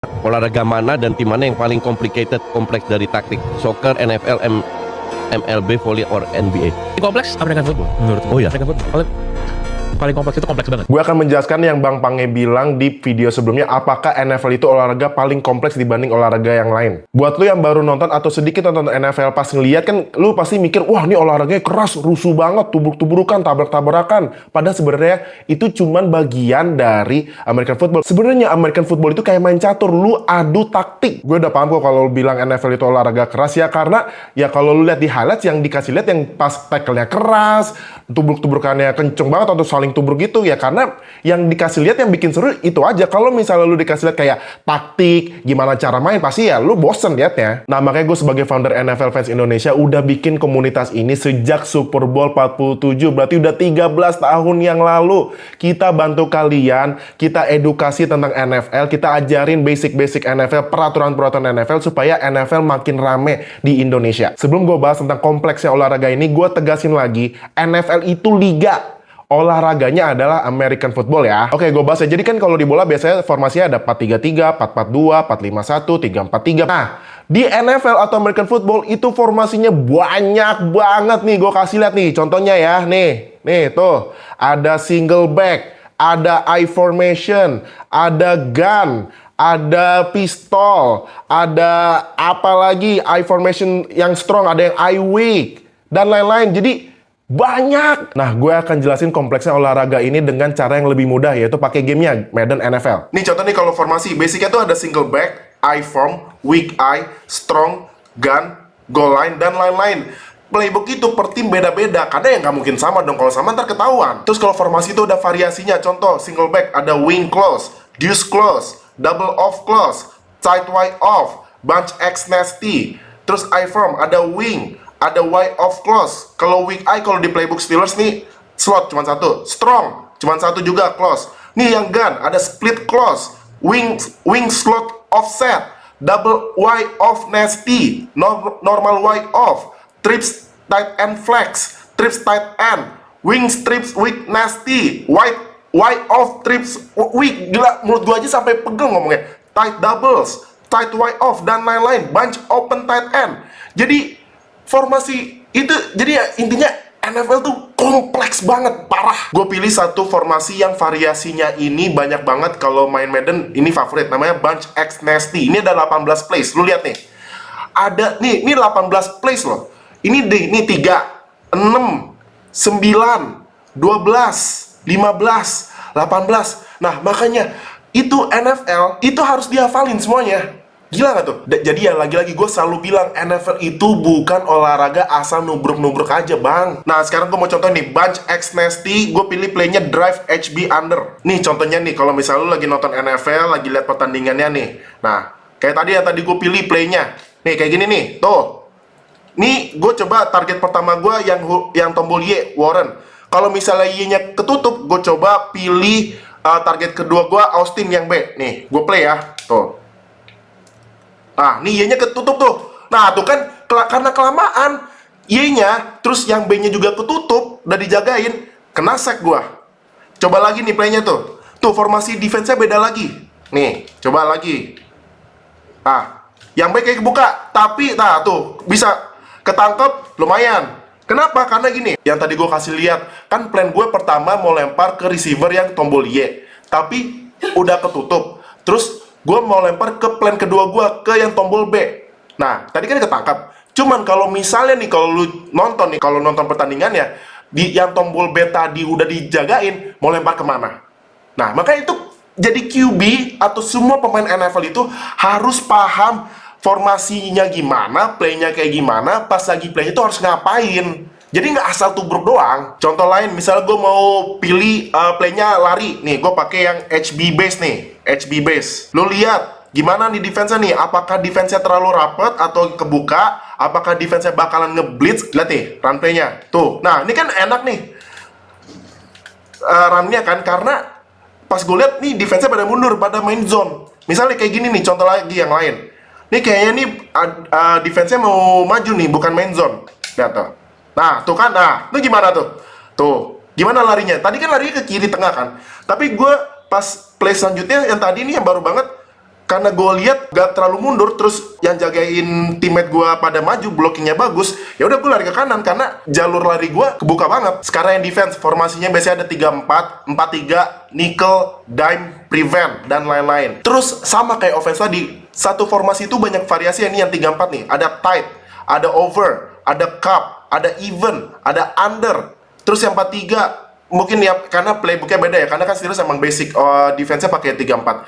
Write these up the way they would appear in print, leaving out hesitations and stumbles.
olahraga mana dan tim mana yang paling kompleks dari taktik soccer, NFL, MLB, volley, or NBA? Kompleks American football menurut Oh ya? American football paling kompleks, itu kompleks banget. Gue akan menjelaskan yang Bang Pange bilang di video sebelumnya, apakah NFL itu olahraga paling kompleks dibanding olahraga yang lain. Buat lu yang baru nonton atau sedikit nonton NFL, pas ngeliat kan lu pasti mikir, wah ini olahraganya keras, rusuh banget, tubruk-tubrukan, tabrak-tabrakan. Padahal sebenarnya itu cuman bagian dari American football. Sebenarnya American football itu kayak main catur, lu adu taktik. Gue udah paham kok kalau lu bilang NFL itu olahraga keras ya, karena ya kalau lu lihat di highlights yang dikasih lihat yang pas tackle-nya keras, tubruk-tubrukannya kenceng banget atau saling tubruk gitu ya, karena yang dikasih lihat yang bikin seru itu aja. Kalau misalnya lu dikasih lihat kayak taktik, gimana cara main, pasti ya lu bosen liatnya. Nah makanya gue sebagai founder NFL Fans Indonesia udah bikin komunitas ini sejak Super Bowl 47, berarti udah 13 tahun yang lalu. Kita bantu kalian, kita edukasi tentang NFL, kita ajarin basic-basic NFL, peraturan-peraturan NFL supaya NFL makin rame di Indonesia. Sebelum gue bahas tentang kompleksnya olahraga ini, gue tegasin lagi, NFL itu liga. Olahraganya adalah American football ya. Oke, gue bahas ya. Jadi kan kalau di bola biasanya formasinya ada 4-3-3, 4-4-2, 4-5-1, 3-4-3. Nah, di NFL atau American football itu formasinya banyak banget nih. Gue kasih lihat nih, contohnya ya. Nih tuh. Ada single back, ada I formation, ada gun, ada pistol, ada apa lagi I formation yang strong, ada yang I weak, dan lain-lain. Jadi banyak. Nah, gue akan jelasin kompleksnya olahraga ini dengan cara yang lebih mudah, yaitu pakai gamenya Madden NFL. Nih contoh nih kalau formasi, basicnya tuh ada single back, I form, weak I, strong, gun, goal line, dan lain-lain. Playbook itu per tim beda-beda, karena ya nggak mungkin sama dong, kalau sama ntar ketahuan. Terus kalau formasi itu ada variasinya, contoh single back ada wing close, deuce close, double off close, tight wide off, bunch X nasty. Terus I form ada wing, ada wide off close. Kalau weak eye kalau di playbook Steelers nih slot cuma satu, strong cuma satu juga close. Nih yang gun ada split close, wing slot offset, double wide off nasty, normal wide off, trips tight end flex, trips tight end, wing strips weak nasty, wide off trips weak. Gila, menurut gua aja sampai pegel ngomongnya. Tight doubles, tight wide off, dan lain-lain, bunch open tight end. Jadi formasi itu, jadi ya intinya NFL tuh kompleks banget, parah. Gue pilih satu formasi yang variasinya ini banyak banget. Kalau main Madden, ini favorit, namanya Bunch X Nasty. Ini ada 18 plays, lu lihat nih. Ada, nih, ini 18 plays loh. Ini 3, 6, 9, 12, 15, 18. Nah, makanya, itu NFL, itu harus dihafalin semuanya. Gila gak tuh? Jadi ya lagi-lagi gue selalu bilang NFL itu bukan olahraga asal nubruk-nubruk aja bang. Nah sekarang gue mau contoh nih, Bunch X Nasty, gue pilih playnya drive HB under. Nih contohnya nih, kalau misalnya lu lagi nonton NFL, lagi lihat pertandingannya nih. Nah kayak tadi ya, tadi gue pilih playnya. Nih kayak gini nih, tuh. Nih gue coba target pertama gue yang tombol Y, Warren. Kalau misalnya Y-nya ketutup, gue coba pilih target kedua gue, Austin yang B. Nih gue play ya, tuh. Nah, nih Y-nya ketutup tuh. Nah, tuh kan karena kelamaan Y-nya, terus yang B-nya juga ketutup, udah dijagain, kena sack gua. Coba lagi nih play-nya tuh. Tuh, formasi defense-nya beda lagi. Nih, coba lagi. Nah, yang B kayak kebuka, tapi nah tuh bisa ketangkep lumayan. Kenapa? Karena gini, yang tadi gua kasih lihat, kan plan gue pertama mau lempar ke receiver yang tombol Y, tapi udah ketutup. Terus gue mau lempar ke plan kedua gue, ke yang tombol B. Nah, tadi kan ketangkap. Cuman kalau misalnya nih, kalau lu nonton nih, kalau nonton pertandingannya, di yang tombol B tadi udah dijagain, mau lempar kemana? Nah, makanya itu jadi QB atau semua pemain NFL itu harus paham formasinya gimana, playnya kayak gimana, pas lagi playnya itu harus ngapain. Jadi nggak asal tubruk doang. Contoh lain, misalnya gue mau pilih playnya lari, nih gue pakai yang HB base nih, HB base. Lo lihat gimana nih defense-nya nih? Apakah defense-nya terlalu rapet atau kebuka? Apakah defense-nya bakalan ngeblitz? Lihat nih run play-nya. Tuh, nah ini kan enak nih run-nya kan, karena pas gue lihat nih defense-nya pada mundur, pada main zone. Misalnya kayak gini nih, contoh lagi yang lain. Nih kayaknya nih defense-nya mau maju nih, bukan main zone. Lihat tuh. Nah, tuh kan, nah, itu gimana tuh? Tuh, gimana larinya? Tadi kan larinya ke kiri tengah kan? Tapi gue pas play selanjutnya yang tadi nih yang baru banget, karena gue lihat gak terlalu mundur, terus yang jagain teammate gue pada maju, blockingnya bagus, ya udah gue lari ke kanan karena jalur lari gue kebuka banget. Sekarang yang defense, formasinya biasanya ada 3-4, 4-3, nickel, dime, prevent, dan lain-lain. Terus sama kayak offense tadi, satu formasi itu banyak variasi. Ini yang 3-4 nih, ada tight, ada over, ada cup, ada even, ada under. Terus yang 4-3 mungkin ya karena playbooknya beda ya, karena kan Steelers emang basic defense-nya pakai 3-4.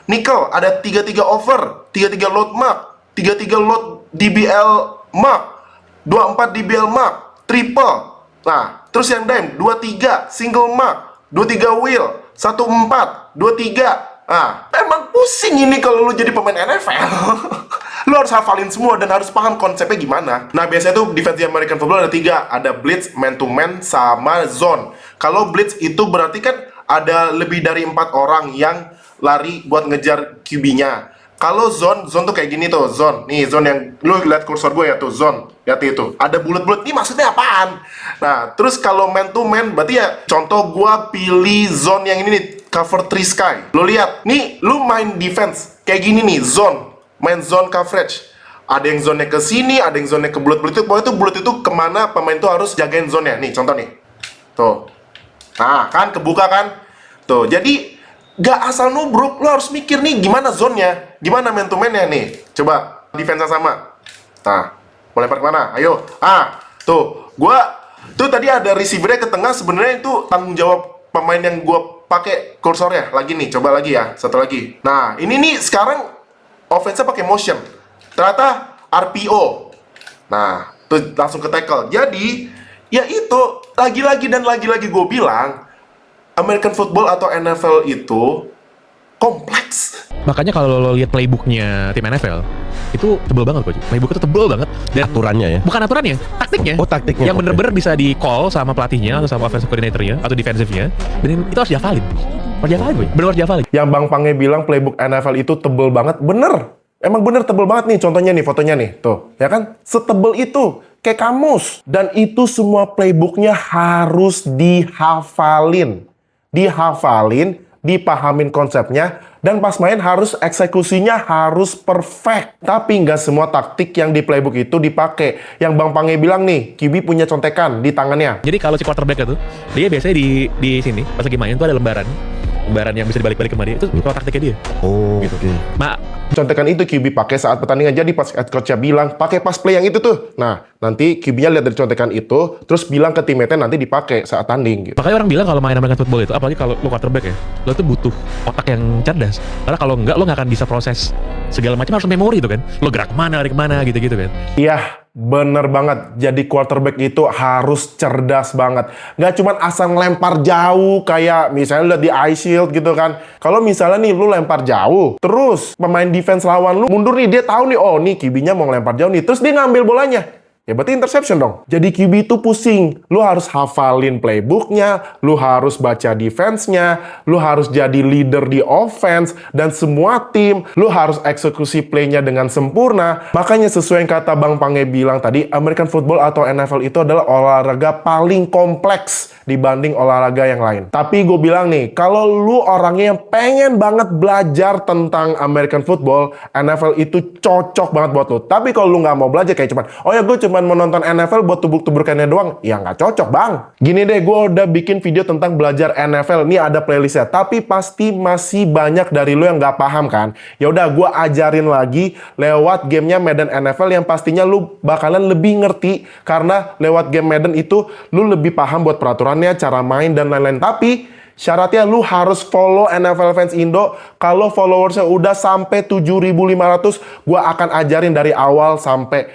Nickel ada 3-3 over, 3-3 load mark, 3-3 load DBL mark, 2-4 DBL mark, triple. Nah, terus yang dime 2-3 single mark, 2-3 wheel, 1-4, 2-3. Nah, emang pusing ini kalau lu jadi pemain NFL. Lu harus hafalin semua dan harus paham konsepnya gimana. Nah, biasanya tuh defense di American Football ada 3. Ada blitz, man to man, sama zone. Kalau blitz itu berarti kan ada lebih dari 4 orang yang lari buat ngejar QB-nya. Kalau zone tuh kayak gini tuh, zone. Nih, zone yang lu lihat kursor gue ya tuh, zone. Lihat itu. Ada bulat-bulat. Ini maksudnya apaan? Nah, terus kalau man to man berarti ya contoh gua pilih zone yang ini nih, cover 3 sky. Lu lihat, nih lu main defense kayak gini nih, zone. Main zone coverage. Ada yang zone-nya ke sini, ada yang zone-nya ke bulat-bulat itu. Pokoknya tuh bulat itu kemana pemain tuh harus jagain zone-nya. Nih, contoh nih. Tuh. Nah, kan kebuka kan? Tuh, jadi gak asal nubruk, lo harus mikir nih gimana zone-nya, gimana man to man-nya nih. Coba defense sama. Nah, mau lempar kemana? Ayo. Tuh, tuh tadi ada receiver-nya ke tengah, sebenarnya itu tanggung jawab pemain yang gua pakai kursornya. Lagi nih, coba lagi ya, satu lagi. Nah, ini nih sekarang offense-nya pakai motion. Ternyata RPO. Nah, tuh langsung ke tackle. Jadi, ya itu lagi-lagi dan lagi-lagi gue bilang American football atau NFL itu kompleks. Makanya kalau lo lihat playbooknya tim NFL itu tebel banget kok. Playbook itu tebel banget dan Aturannya ya. bukan aturannya, taktiknya. Oh, taktiknya. Yang bener-bener bisa di call sama pelatihnya atau sama offensive coordinator-nya atau defensive-nya. Dan itu harus dihafalin. Harus dihafalin, boy. Bener harus dihafalin. Yang Bang Pange bilang playbook NFL itu tebel banget, bener. Emang bener tebel banget nih, contohnya nih, fotonya nih. Tuh, ya kan? Setebel itu, kayak kamus. Dan itu semua playbooknya harus dihafalin. Dihafalin, dipahamin konsepnya, dan pas main harus eksekusinya harus perfect. Tapi nggak semua taktik yang di playbook itu dipakai. Yang Bang Pange bilang nih, QB punya contekan di tangannya. Jadi kalau si quarterback itu, dia biasanya di sini pas lagi main tuh ada lembaran yang bisa dibalik-balik ke dia. Itu kalau taktiknya dia. Oh, Gitu. oke. Contekan itu QB pakai saat pertandingan. Jadi pas head coach-nya bilang, pakai pas play yang itu tuh. Nah, nanti QB-nya lihat dari contekan itu, terus bilang ke teammate-nya nanti dipakai saat tanding gitu. Makanya orang bilang kalau main American football itu, apalagi kalau lo quarterback ya, lo tuh butuh otak yang cerdas. Karena kalau enggak, lo nggak akan bisa proses segala macam, harus memori itu kan. Lo gerak kemana, lari kemana, gitu-gitu kan. Iya, bener banget. Jadi quarterback itu harus cerdas banget. Nggak cuma asal lempar jauh, kayak misalnya udah di eye shield gitu kan. Kalau misalnya nih, lu lempar jauh, terus pemain defense lawan lu mundur nih, dia tahu nih, oh nih QB-nya mau lempar jauh nih, terus dia ngambil bolanya. Ya berarti interception dong. Jadi QB itu pusing. Lu harus hafalin playbooknya, lu harus baca defense-nya, lu harus jadi leader di offense, dan semua tim, lu harus eksekusi play-nya dengan sempurna. Makanya sesuai yang kata Bang Pange bilang tadi, American football atau NFL itu adalah olahraga paling kompleks dibanding olahraga yang lain. Tapi gue bilang nih, kalau lu orangnya yang pengen banget belajar tentang American football, NFL itu cocok banget buat lu. Tapi kalau lu nggak mau belajar kayak cuman, oh ya gue cuman mau nonton NFL buat tubuk-tuburkannya doang, ya nggak cocok bang. Gini deh, gue udah bikin video tentang belajar NFL, nih ada playlistnya. Tapi pasti masih banyak dari lu yang nggak paham kan? Ya udah, gue ajarin lagi lewat gamenya Madden NFL yang pastinya lu bakalan lebih ngerti, karena lewat game Madden itu lu lebih paham buat peraturannya, cara main dan lain-lain. Tapi syaratnya lu harus follow NFL Fans Indo. Kalau followersnya udah sampai 7.500, gue akan ajarin dari awal sampai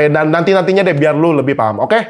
nantinya deh, biar lu lebih paham. Oke?